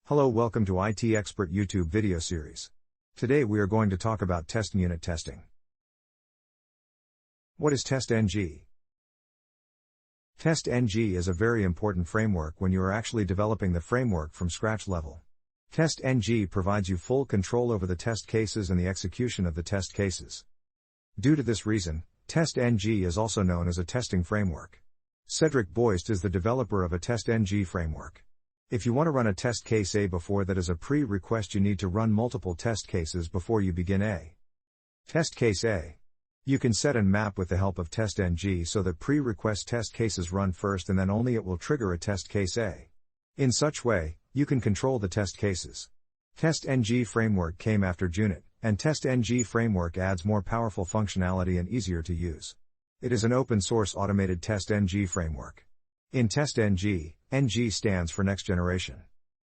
Hello, welcome to ITEXPS YouTube video series. Today we are going to talk about test unit testing. What is TestNG? TestNG is a very important framework when you are actually developing the framework from scratch level. TestNG provides you full control over the test cases and the execution of the test cases. Due to this reason, TestNG is also known as a testing framework. Cedric Boist is the developer of a TestNG framework. If you want to run a test case A before that as a pre-request, you need to run multiple test cases before you begin a test case A. You can set and map with the help of TestNG so that pre-request test cases run first and then only it will trigger a test case A. In such way, you can control the test cases. TestNG framework came after Junit, and TestNG framework adds more powerful functionality and easier to use. It is an open source automated TestNG framework. In TestNG, NG stands for next generation.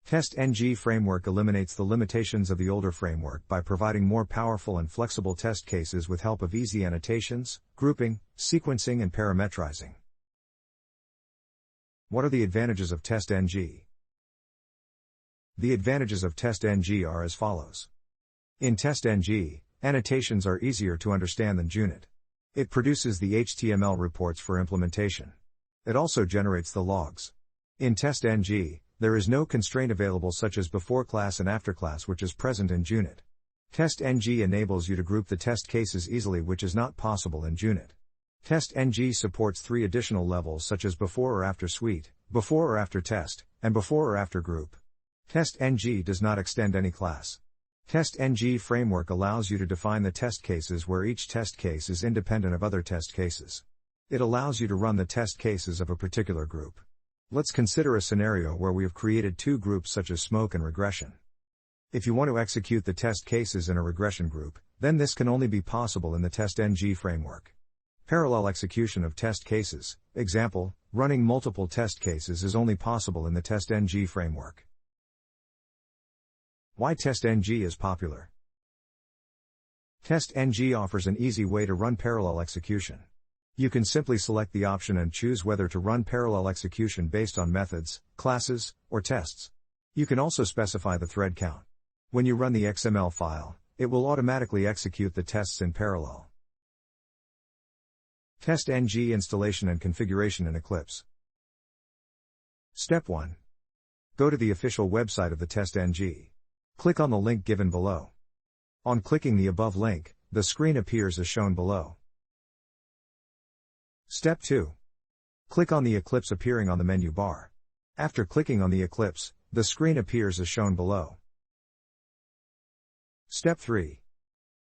TestNG framework eliminates the limitations of the older framework by providing more powerful and flexible test cases with help of easy annotations, grouping, sequencing and parametrizing. What are the advantages of TestNG? The advantages of TestNG are as follows. In TestNG, annotations are easier to understand than Junit. It produces the HTML reports for implementation. It also generates the logs. In TestNG, there is no constraint available such as before class and after class which is present in Junit. TestNG enables you to group the test cases easily which is not possible in Junit. TestNG supports 3 additional levels such as before or after suite, before or after test, and before or after group. TestNG does not extend any class. TestNG framework allows you to define the test cases where each test case is independent of other test cases. It allows you to run the test cases of a particular group. Let's consider a scenario where we have created 2 groups such as smoke and regression. If you want to execute the test cases in a regression group, then this can only be possible in the TestNG framework. Parallel execution of test cases, example, running multiple test cases is only possible in the TestNG framework. Why TestNG is popular? TestNG offers an easy way to run parallel execution. You can simply select the option and choose whether to run parallel execution based on methods, classes, or tests. You can also specify the thread count. When you run the XML file, it will automatically execute the tests in parallel. TestNG installation and configuration in Eclipse. Step 1. Go to the official website of the TestNG. Click on the link given below. On clicking the above link, the screen appears as shown below. Step 2. Click on the Eclipse appearing on the menu bar. After clicking on the Eclipse, the screen appears as shown below. Step 3.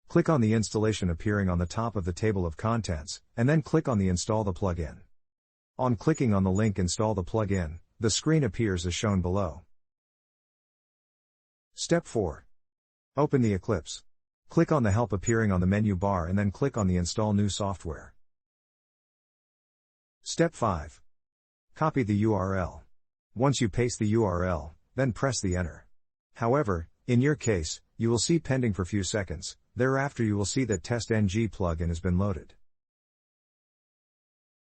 Click on the installation appearing on the top of the table of contents, and then click on the Install the plugin. On clicking on the link Install the plugin, the screen appears as shown below. Step 4. Open the Eclipse. Click on the Help appearing on the menu bar and then click on the Install New Software. Step 5. Copy the URL. Once you paste the URL, then press the Enter. However, in your case, you will see pending for few seconds, thereafter you will see that TestNG plugin has been loaded.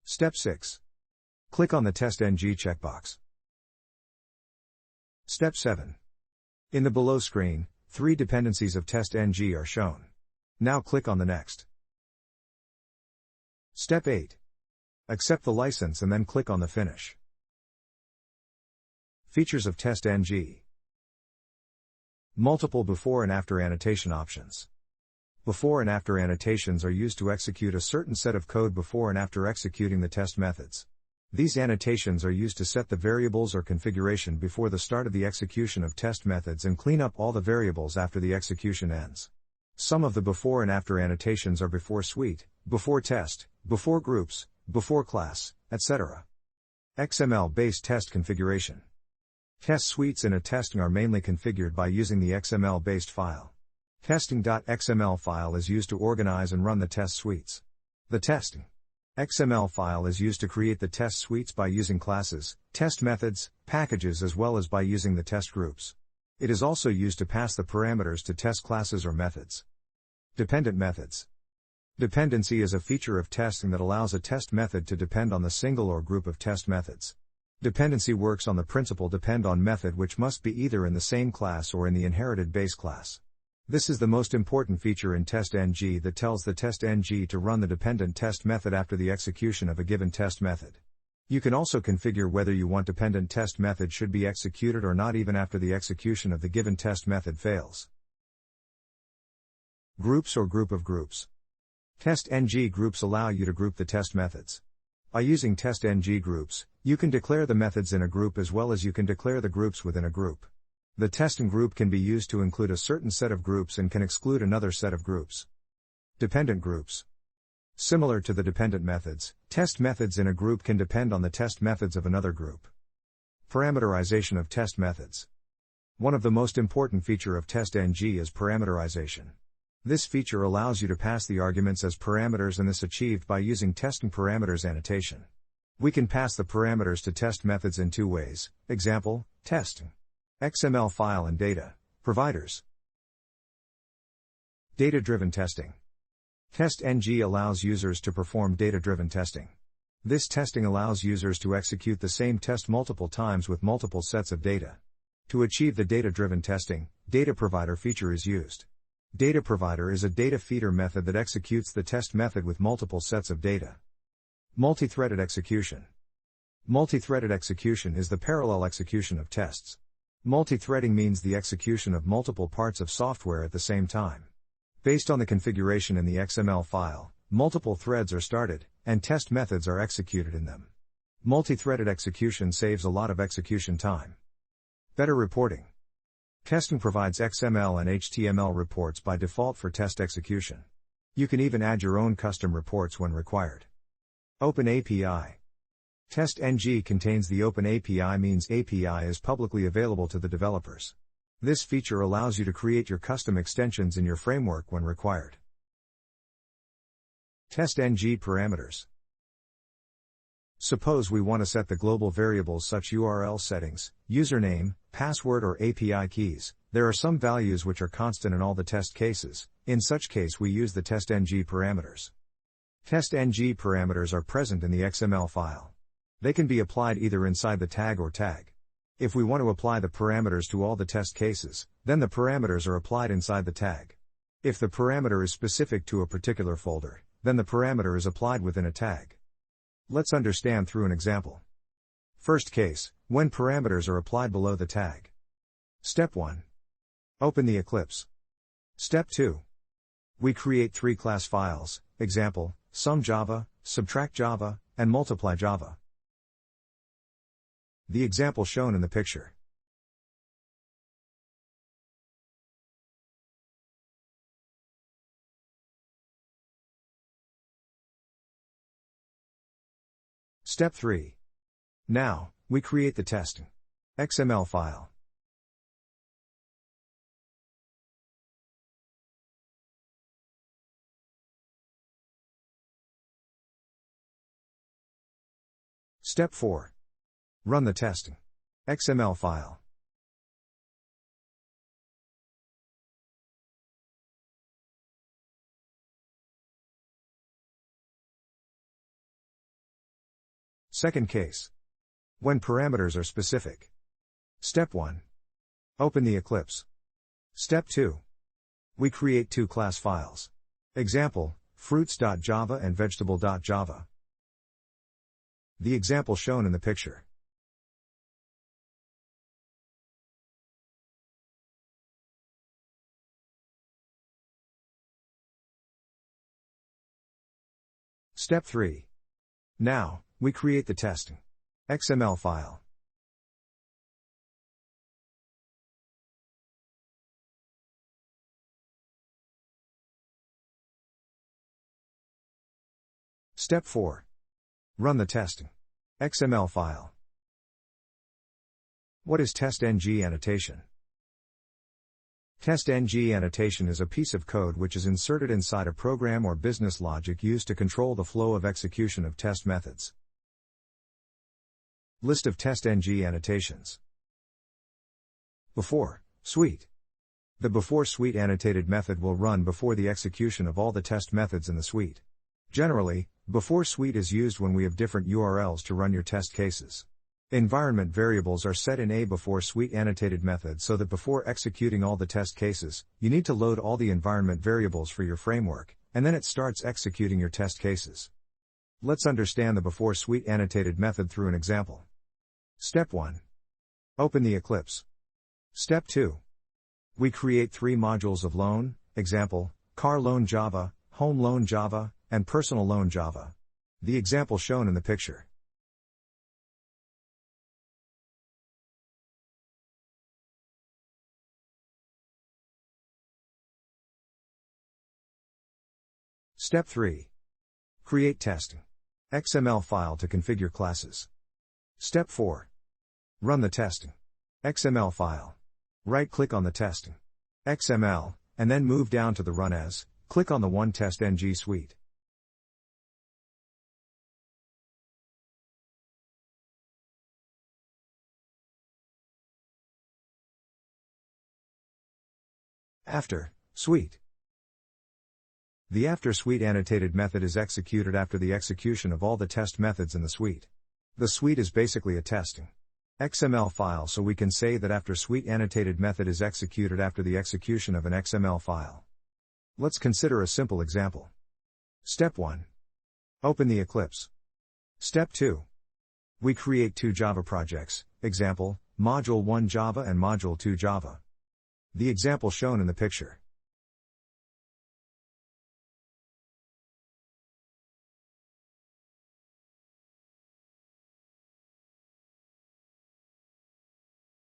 Step 6. Click on the TestNG checkbox. Step 7. In the below screen, 3 dependencies of TestNG are shown. Now click on the Next. Step 8. Accept the license and then click on the Finish. Features of TestNG. Multiple before and after annotation options. Before and after annotations are used to execute a certain set of code before and after executing the test methods. These annotations are used to set the variables or configuration before the start of the execution of test methods and clean up all the variables after the execution ends. Some of the before and after annotations are before suite, before test, before groups, before class, etc. XML-based test configuration. Test suites in a testing are mainly configured by using the XML-based file. Testng.xml file is used to organize and run the test suites. The testing XML file is used to create the test suites by using classes, test methods, packages as well as by using the test groups. It is also used to pass the parameters to test classes or methods. Dependent methods. Dependency is a feature of testing that allows a test method to depend on the single or group of test methods. Dependency works on the principle depend on method, which must be either in the same class or in the inherited base class. This is the most important feature in TestNG that tells the TestNG to run the dependent test method after the execution of a given test method. You can also configure whether you want dependent test method should be executed or not even after the execution of the given test method fails. Groups or group of groups. TestNG groups allow you to group the test methods. By using TestNG groups, you can declare the methods in a group as well as you can declare the groups within a group. The testing group can be used to include a certain set of groups and can exclude another set of groups. Dependent groups. Similar to the dependent methods, test methods in a group can depend on the test methods of another group. Parameterization of test methods. One of the most important features of TestNG is parameterization. This feature allows you to pass the arguments as parameters, and this achieved by using TestNG Parameters annotation. We can pass the parameters to test methods in two ways. Example, testng. XML file and data providers. Data-driven testing. TestNG allows users to perform data-driven testing. This testing allows users to execute the same test multiple times with multiple sets of data. To achieve the data-driven testing, data provider feature is used. Data provider is a data feeder method that executes the test method with multiple sets of data. Multi-threaded execution. Multi-threaded execution is the parallel execution of tests. Multi-threading means the execution of multiple parts of software at the same time. Based on the configuration in the XML file, multiple threads are started, and test methods are executed in them. Multi-threaded execution saves a lot of execution time. Better reporting. Testing provides XML and HTML reports by default for test execution. You can even add your own custom reports when required. Open API. TestNG contains the Open API, means API is publicly available to the developers. This feature allows you to create your custom extensions in your framework when required. TestNG Parameters. Suppose we want to set the global variables such URL settings, username, password or API keys. There are some values which are constant in all the test cases. In such case we use the TestNG parameters. TestNG parameters are present in the XML file. They can be applied either inside the tag or tag. If we want to apply the parameters to all the test cases, then the parameters are applied inside the tag. If the parameter is specific to a particular folder, then the parameter is applied within a tag. Let's understand through an example. First case, when parameters are applied below the tag. Step 1. Open the Eclipse. Step 2. We create 3 class files, example, sum Java, subtract Java, and multiply Java. The example shown in the picture. Step 3. Now, we create the testng XML file. Step 4. Run the testng XML file. Second case. When parameters are specific. Step 1. Open the Eclipse. Step 2. We create 2 class files. Example, fruits.java and vegetable.java. The example shown in the picture. Step 3. Now, we create the testng XML file. Step 4. Run the testng XML file. What is TestNG Annotation? TestNG Annotation is a piece of code which is inserted inside a program or business logic used to control the flow of execution of test methods. List of TestNG annotations. Before suite. The before suite annotated method will run before the execution of all the test methods in the suite. Generally, before suite is used when we have different URLs to run your test cases. Environment variables are set in a before suite annotated method so that before executing all the test cases, you need to load all the environment variables for your framework, and then it starts executing your test cases. Let's understand the before suite annotated method through an example. Step 1. Open the Eclipse. Step 2. We create 3 modules of loan, example, car loan Java, home loan Java, and personal loan Java. The example shown in the picture. Step 3. Create testng.xml file to configure classes. Step 4. Run the testng.xml file. Right-click on the testng.xml, and then move down to the Run As, click on the One TestNG suite. After suite. The after suite annotated method is executed after the execution of all the test methods in the suite. The suite is basically a testng.xml file, so we can say that after suite annotated method is executed after the execution of an XML file. Let's consider a simple example. Step 1. Open the Eclipse. Step 2. We create 2 Java projects, example, Module 1 Java and Module 2 Java. The example shown in the picture.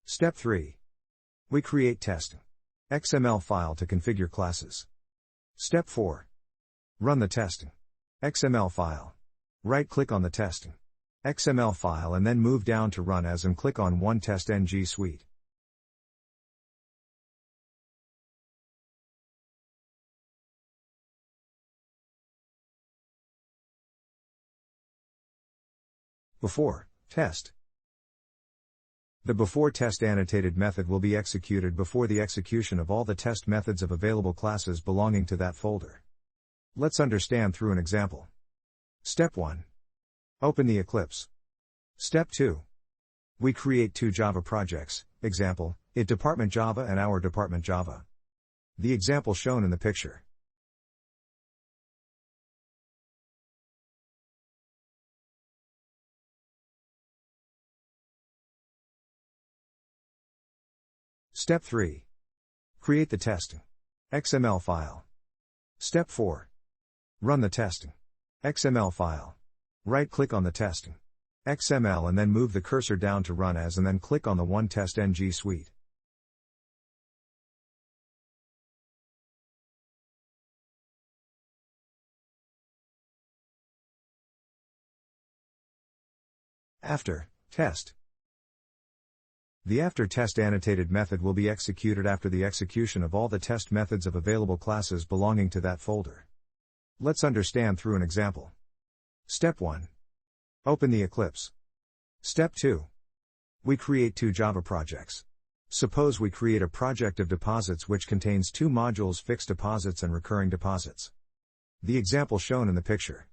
Step 3. We create testng.xml file to configure classes. Step 4. Run the testng.xml file. Right-click on the testng.xml file and then move down to Run As and click on One TestNG suite. Before test. The before test annotated method will be executed before the execution of all the test methods of available classes belonging to that folder. Let's understand through an example. Step 1. Open the Eclipse. Step 2. We create 2 Java projects, example, IT Department Java and Our Department Java. The example shown in the picture. Step 3. Create the testng.xml file. Step 4. Run the testng.xml file. Right-click on the testng.xml and then move the cursor down to Run As and then click on the One TestNG suite. After test. The after test annotated method will be executed after the execution of all the test methods of available classes belonging to that folder. Let's understand through an example. Step 1. Open the Eclipse. Step 2. We create 2 Java projects. Suppose we create a project of deposits which contains 2 modules, fixed deposits and recurring deposits. The example shown in the picture.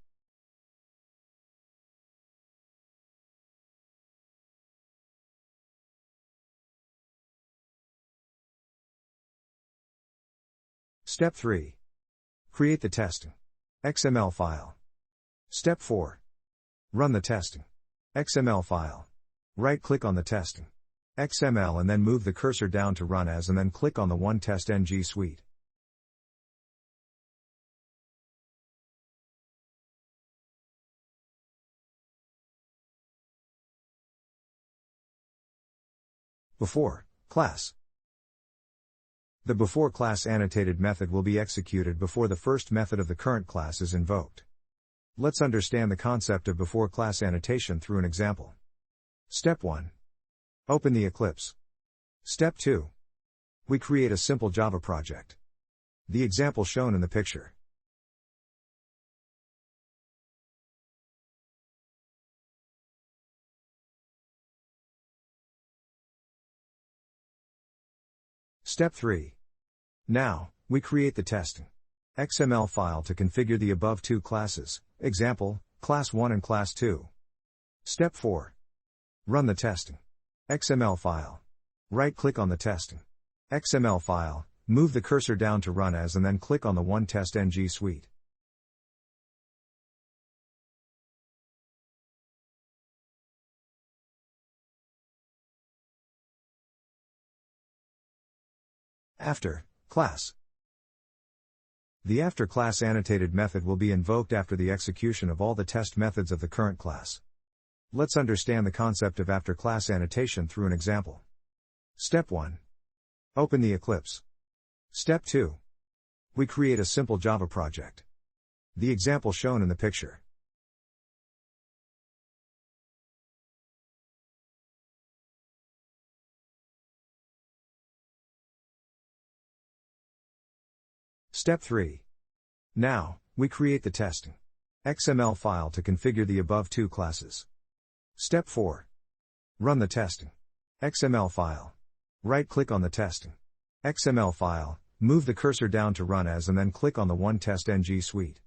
Step 3. Create the testng.xml file. Step 4. Run the testng.xml file. Right-click on the testng.xml and then move the cursor down to Run As and then click on the One TestNG suite. Before class. The before class annotated method will be executed before the first method of the current class is invoked. Let's understand the concept of before class annotation through an example. Step 1. Open the Eclipse. Step 2. We create a simple Java project. The example shown in the picture. Step 3. Now, we create the testng.xml file to configure the above 2 classes, example, class 1 and class 2. Step 4. Run the testing. XML file. Right-click on the testing. XML file, move the cursor down to Run As and then click on the One TestNG suite. After class. The after class annotated method will be invoked after the execution of all the test methods of the current class. Let's understand the concept of after class annotation through an example. Step 1. Open the Eclipse. Step 2. We create a simple Java project. The example shown in the picture. Step 3. Now, we create the testing XML file to configure the above two classes. Step 4. Run the testing XML file. Right-click on the testing XML file, move the cursor down to Run As and then click on the One TestNG suite.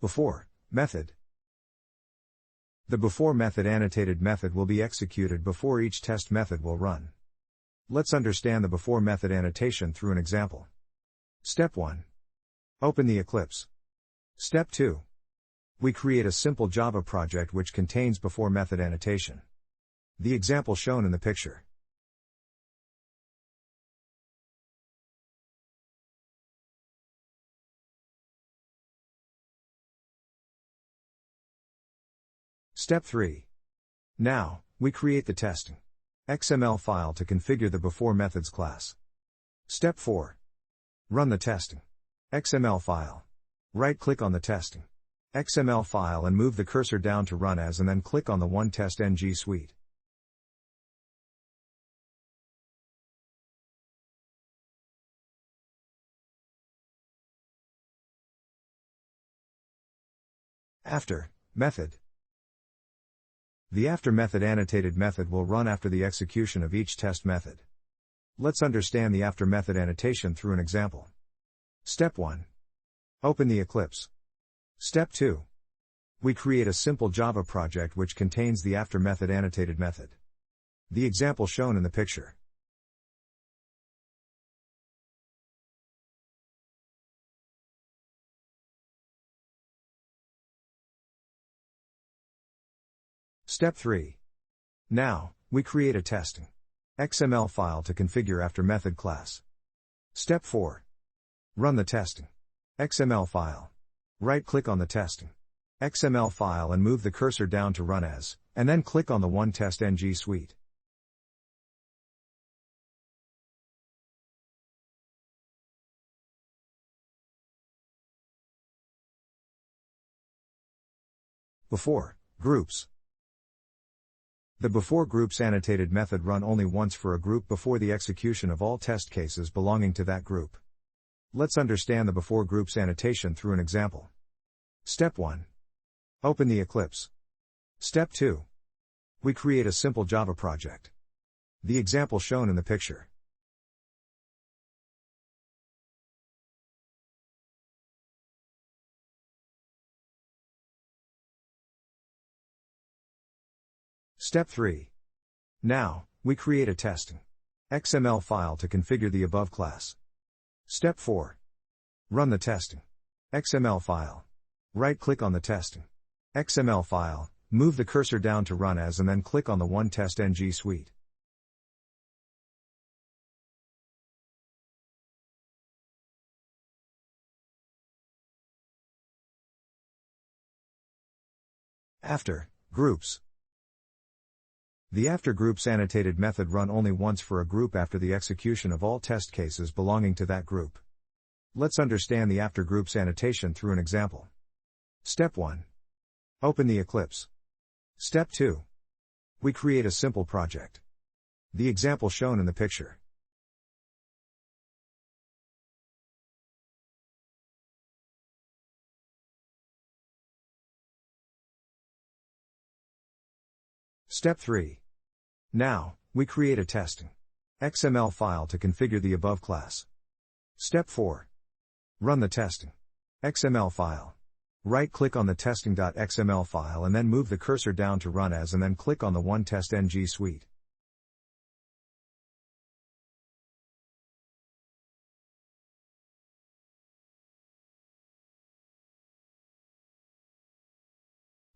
Before method. The before method annotated method will be executed before each test method will run. Let's understand the before method annotation through an example. Step 1. Open the Eclipse. Step 2. We create a simple Java project which contains before method annotation. The example shown in the picture. Step 3. Now, we create the testing XML file to configure the before methods class. Step 4. Run the testing XML file. Right-click on the testing XML file and move the cursor down to Run As and then click on the One TestNG suite. After method. The after method annotated method will run after the execution of each test method. Let's understand the after method annotation through an example. Step 1. Open the Eclipse. Step 2. We create a simple Java project which contains the after method annotated method. The example shown in the picture. Step 3. Now, we create a testing XML file to configure after method class. Step 4. Run the testing XML file. Right-click on the testing XML file and move the cursor down to Run As, and then click on the One TestNG suite. Before groups. The before groups annotated method run only once for a group before the execution of all test cases belonging to that group. Let's understand the before groups annotation through an example. Step 1. Open the Eclipse. Step 2. We create a simple Java project. The example shown in the picture. Step 3. Now, we create a testing XML file to configure the above class. Step 4. Run the testing XML file. Right-click on the testing XML file, move the cursor down to Run As and then click on the One TestNG suite. After groups. The after groups annotated method run only once for a group after the execution of all test cases belonging to that group. Let's understand the after groups annotation through an example. Step 1. Open the Eclipse. Step 2. We create a simple project. The example shown in the picture. Step 3. Now, we create a testing XML file to configure the above class. Step 4. Run the testing. XML file. Right-click on the testng.xml file and then move the cursor down to Run As and then click on the One TestNG suite.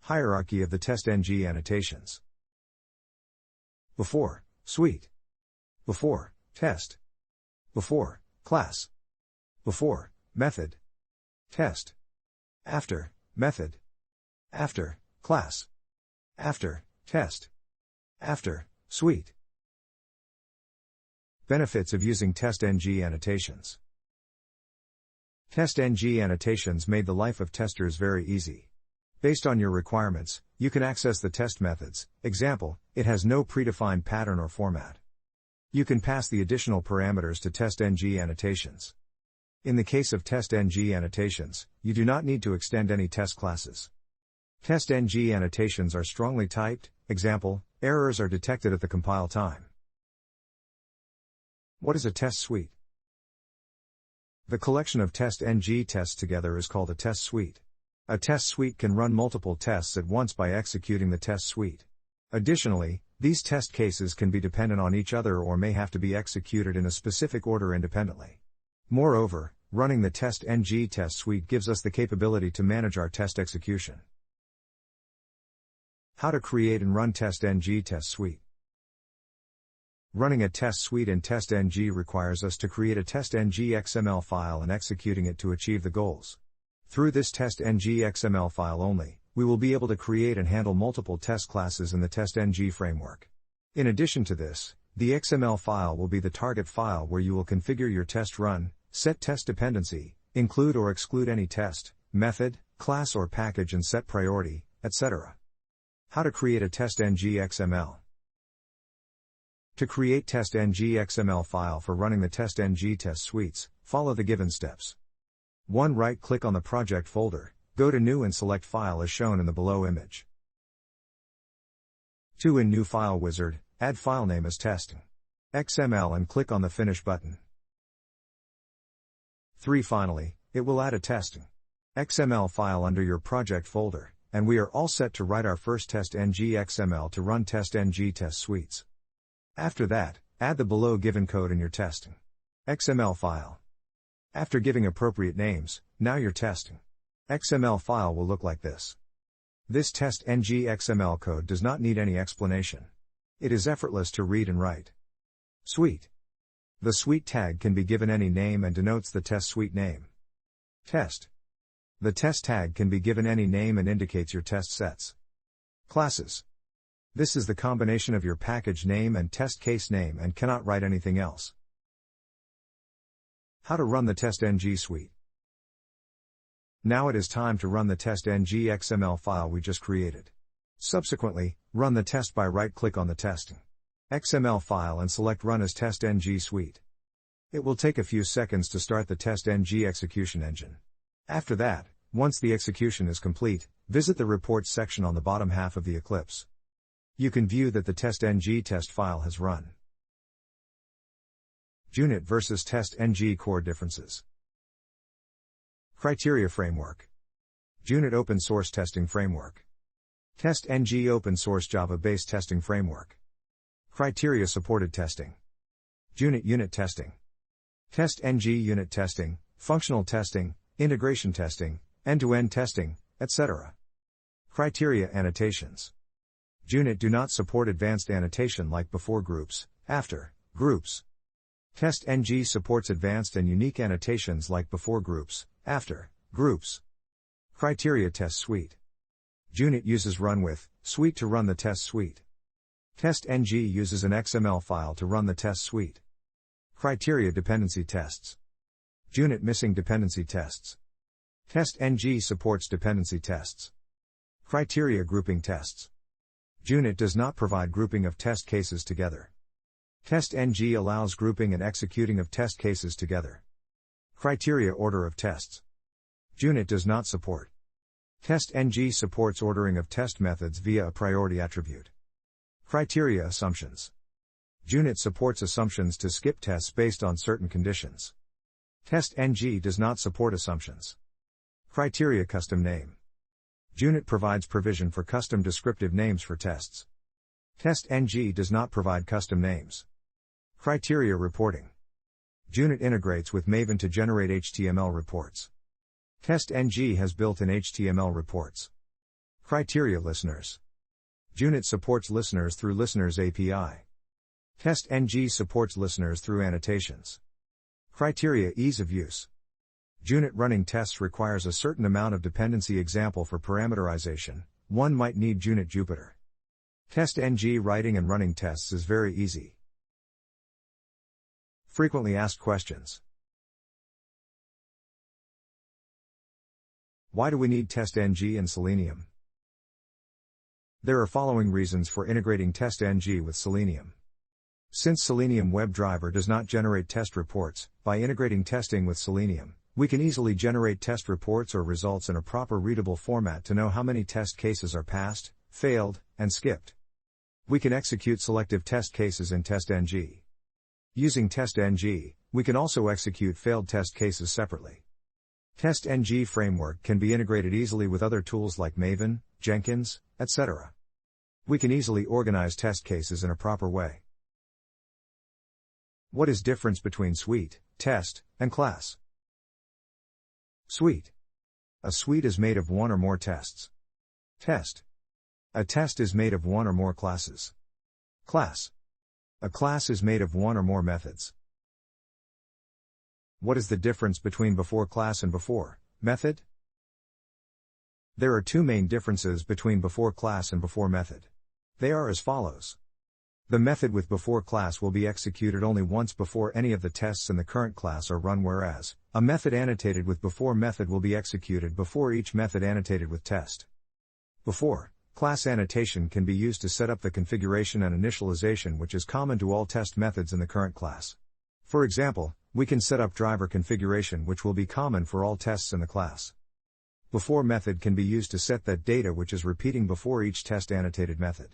Hierarchy of the TestNG annotations. Before, suite. Before, test. Before, class. Before, method. Test. After, method. After, class. After, test. After, suite. Benefits of using TestNG annotations. TestNG annotations made the life of testers very easy. Based on your requirements, you can access the test methods. Example, it has no predefined pattern or format. You can pass the additional parameters to TestNG annotations. In the case of TestNG annotations, you do not need to extend any test classes. TestNG annotations are strongly typed. Example, errors are detected at the compile time. What is a test suite? The collection of TestNG tests together is called a test suite. A test suite can run multiple tests at once by executing the test suite. Additionally, these test cases can be dependent on each other or may have to be executed in a specific order independently. Moreover, running the TestNG test suite gives us the capability to manage our test execution. How to create and run TestNG test suite. Running a test suite in TestNG requires us to create a TestNG XML file and executing it to achieve the goals. Through this TestNG XML file only, we will be able to create and handle multiple test classes in the TestNG framework. In addition to this, the XML file will be the target file where you will configure your test run, set test dependency, include or exclude any test, method, class or package and set priority, etc. How to create a TestNG XML. To create TestNG XML file for running the TestNG test suites, follow the given steps. 1. Right-click on the project folder, go to New and select File as shown in the below image. 2. In New File Wizard, add file name as testng.xml and click on the Finish button. 3. Finally, it will add a testng.xml file under your project folder, and we are all set to write our first TestNG XML to run TestNG test suites. After that, add the below given code in your testng.xml file. After giving appropriate names, now your testng.xml file will look like this. This TestNG XML code does not need any explanation. It is effortless to read and write. Suite. The suite tag can be given any name and denotes the test suite name. Test. The test tag can be given any name and indicates your test sets. Classes. This is the combination of your package name and test case name and cannot write anything else. How to run the TestNG suite. Now it is time to run the TestNG XML file we just created. Subsequently, run the test by right-click on the testng.xml file and select Run as TestNG suite. It will take a few seconds to start the TestNG execution engine. After that, once the execution is complete, visit the Reports section on the bottom half of the Eclipse. You can view that the TestNG test file has run. Junit versus TestNG core differences. Criteria framework. Junit open source testing framework. TestNG open source Java-based testing framework. Criteria supported testing. Junit unit testing. TestNG unit testing, functional testing, integration testing, end-to-end testing, etc. Criteria annotations. Junit do not support advanced annotation like before groups, after groups. TestNG supports advanced and unique annotations like before groups, after groups. Criteria test suite. Junit uses run with suite to run the test suite. TestNG uses an XML file to run the test suite. Criteria dependency tests. Junit missing dependency tests. TestNG supports dependency tests. Criteria grouping tests. Junit does not provide grouping of test cases together. TestNG allows grouping and executing of test cases together. Criteria order of tests. Junit does not support. TestNG supports ordering of test methods via a priority attribute. Criteria assumptions. Junit supports assumptions to skip tests based on certain conditions. TestNG does not support assumptions. Criteria custom name. Junit provides provision for custom descriptive names for tests. TestNG does not provide custom names. Criteria reporting. Junit integrates with Maven to generate HTML reports. TestNG has built-in HTML reports. Criteria listeners. Junit supports listeners through Listeners API. TestNG supports listeners through Annotations. Criteria ease of use. Junit running tests requires a certain amount of dependency. Example for parameterization, one might need Junit Jupyter. TestNG writing and running tests is very easy. Frequently asked questions. Why do we need TestNG and Selenium? There are following reasons for integrating TestNG with Selenium. Since Selenium WebDriver does not generate test reports, by integrating testing with Selenium, we can easily generate test reports or results in a proper readable format to know how many test cases are passed, failed, and skipped. We can execute selective test cases in TestNG. Using TestNG, we can also execute failed test cases separately. TestNG framework can be integrated easily with other tools like Maven, Jenkins, etc. We can easily organize test cases in a proper way. What is difference between suite, test, and class? Suite. A suite is made of one or more tests. Test. A test is made of one or more classes. Class. A class is made of one or more methods. What is the difference between before class and before method? There are two main differences between before class and before method. They are as follows. The method with before class will be executed only once before any of the tests in the current class are run, whereas a method annotated with before method will be executed before each method annotated with test. Before class annotation can be used to set up the configuration and initialization, which is common to all test methods in the current class. For example, we can set up driver configuration, which will be common for all tests in the class. Before method can be used to set that data which is repeating before each test annotated method.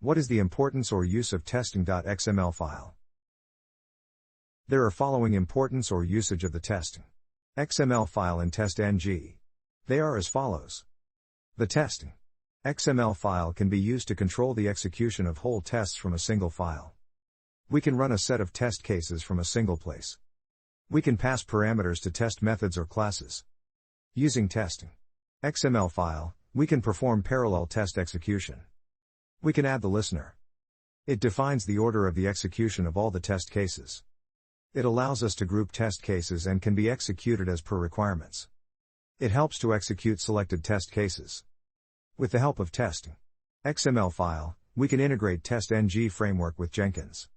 What is the importance or use of testng.xml file? There are following importance or usage of the testng.xml file in TestNG. They are as follows. The testng.xml file can be used to control the execution of whole tests from a single file. We can run a set of test cases from a single place. We can pass parameters to test methods or classes. Using testng.xml file, we can perform parallel test execution. We can add the listener. It defines the order of the execution of all the test cases. It allows us to group test cases and can be executed as per requirements. It helps to execute selected test cases. With the help of testng.xml file, we can integrate TestNG framework with Jenkins.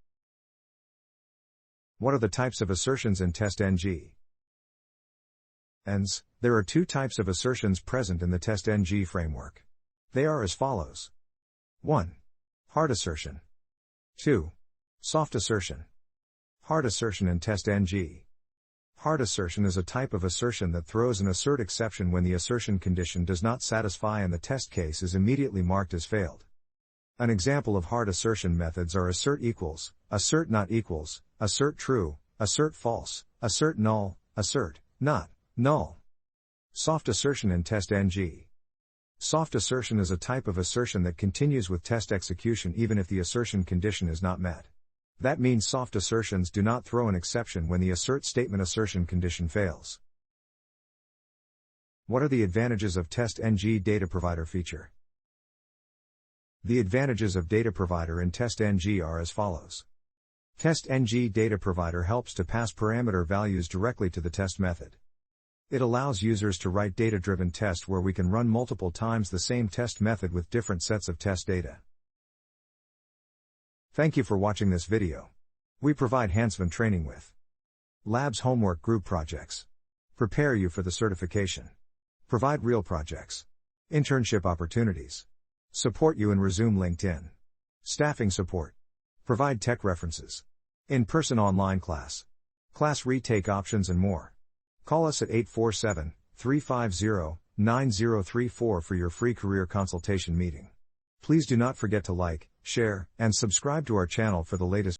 What are the types of assertions in TestNG? There are two types of assertions present in the TestNG framework. They are as follows. 1. Hard assertion. 2. Soft assertion. Hard assertion in TestNG. Hard assertion is a type of assertion that throws an assert exception when the assertion condition does not satisfy and the test case is immediately marked as failed. An example of hard assertion methods are assert equals, assert not equals, assert true, assert false, assert null, assert not null. Soft assertion in TestNG. Soft assertion is a type of assertion that continues with test execution even if the assertion condition is not met. That means soft assertions do not throw an exception when the assert statement assertion condition fails. What are the advantages of TestNG Data Provider feature? The advantages of Data Provider in TestNG are as follows. TestNG Data Provider helps to pass parameter values directly to the test method. It allows users to write data-driven tests where we can run multiple times the same test method with different sets of test data. Thank you for watching this video. We provide hands-on training with labs, homework, group projects. Prepare you for the certification. Provide real projects. Internship opportunities. Support you and resume LinkedIn. Staffing support. Provide tech references. In-person online class. Class retake options and more. Call us at 847-350-9034 for your free career consultation meeting. Please do not forget to like, share, and subscribe to our channel for the latest